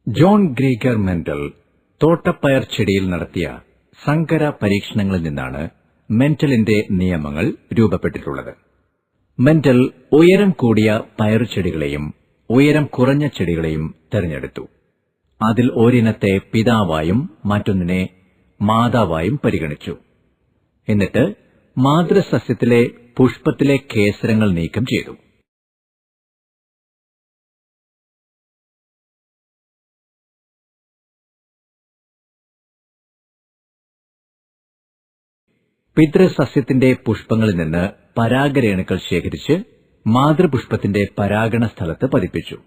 John Gregor mental തോട്ടപ്പയർ ചെടിയിൽ നടത്തിയ സങ്കര പരീക്ഷണങ്ങളിൽ നിന്നാണ് മെന്റലിന്റെ നിയമങ്ങൾ രൂപപ്പെട്ടിട്ടുള്ളത്. മെന്റൽ ഉയരം കൂടിയ പയറുചെടികളെയും ഉയരം കുറഞ്ഞ ചെടികളെയും തെരഞ്ഞെടുത്തു. അതിൽ ഒരിനത്തെ പിതാവായും മറ്റൊന്നിനെ മാതാവായും പരിഗണിച്ചു. എന്നിട്ട് മാതൃസസ്യത്തിലെ പുഷ്പത്തിലെ കേസരങ്ങൾ നീക്കം ചെയ്തു. പിതൃസസ്യത്തിന്റെ പുഷ്പങ്ങളിൽ നിന്ന് പരാഗരേണുക്കൾ ശേഖരിച്ച് മാതൃപുഷ്പത്തിന്റെ പരാഗണ സ്ഥലത്ത് പതിപ്പിച്ചു.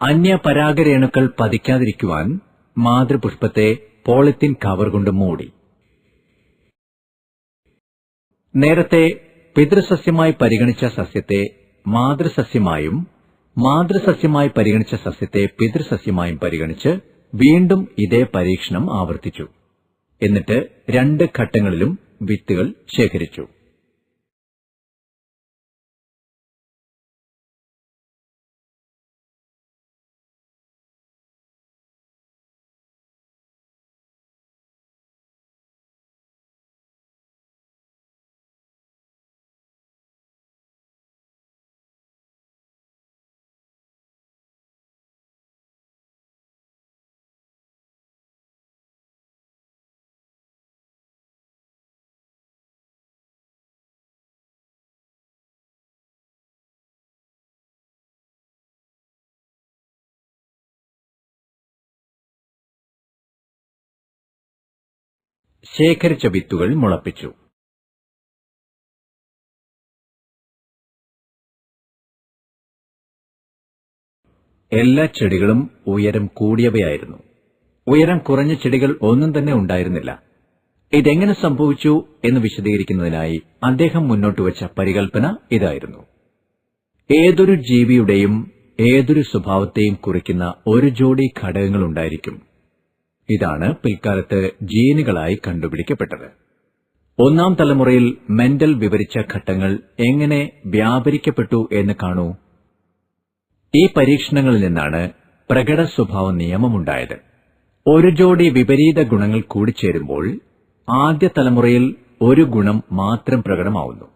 അന്യപരാഗരേണുക്കൾ പതിക്കാതിരിക്കുവാൻ മാതൃപുഷ്പത്തെ പോളിത്തീൻ കവർ കൊണ്ട് മൂടി. നേരത്തെ പിതൃസസ്യമായി പരിഗണിച്ച സസ്യത്തെ മാതൃസസ്യമായും മാതൃസസ്യമായി പരിഗണിച്ച സസ്യത്തെ പിതൃസസ്യമായും പരിഗണിച്ച് വീണ്ടും ഇതേ പരീക്ഷണം ആവർത്തിച്ചു. എന്നിട്ട് 2 ഘട്ടങ്ങളിലും വിത്തുകൾ ശേഖരിച്ചു. ശേഖരിച്ച വിത്തുകൾ മുളപ്പിച്ചു. എല്ലാ ചെടികളും ഉയരം കൂടിയവയായിരുന്നു. ഉയരം കുറഞ്ഞ ചെടികൾ ഒന്നും തന്നെ ഉണ്ടായിരുന്നില്ല. ഇതെങ്ങനെ സംഭവിച്ചു എന്ന് വിശദീകരിക്കുന്നതിനായി അദ്ദേഹം മുന്നോട്ടുവച്ച പരികൽപ്പന ഇതായിരുന്നു. ഏതൊരു ജീവിയുടെയും ഏതൊരു സ്വഭാവത്തെയും കുറിക്കുന്ന ഒരു ജോഡി ഘടകങ്ങളുണ്ടായിരിക്കും. ഇതാണ് പിൽക്കാലത്ത് ജീനുകളായി കണ്ടുപിടിക്കപ്പെട്ടത്. 1ാം തലമുറയിൽ മെന്റൽ വിവരിച്ച ഘട്ടങ്ങൾ എങ്ങനെ വ്യാപരിക്കപ്പെട്ടു എന്ന് കാണൂ. ഈ പരീക്ഷണങ്ങളിൽ നിന്നാണ് പ്രകട സ്വഭാവ നിയമമുണ്ടായത്. ഒരു ജോഡി വിപരീത ഗുണങ്ങൾ കൂടിച്ചേരുമ്പോൾ ആദ്യ തലമുറയിൽ ഒരു ഗുണം മാത്രം പ്രകടമാവുന്നു,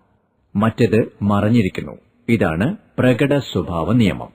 മറ്റേത് മറഞ്ഞിരിക്കുന്നു. ഇതാണ് പ്രകട സ്വഭാവ നിയമം.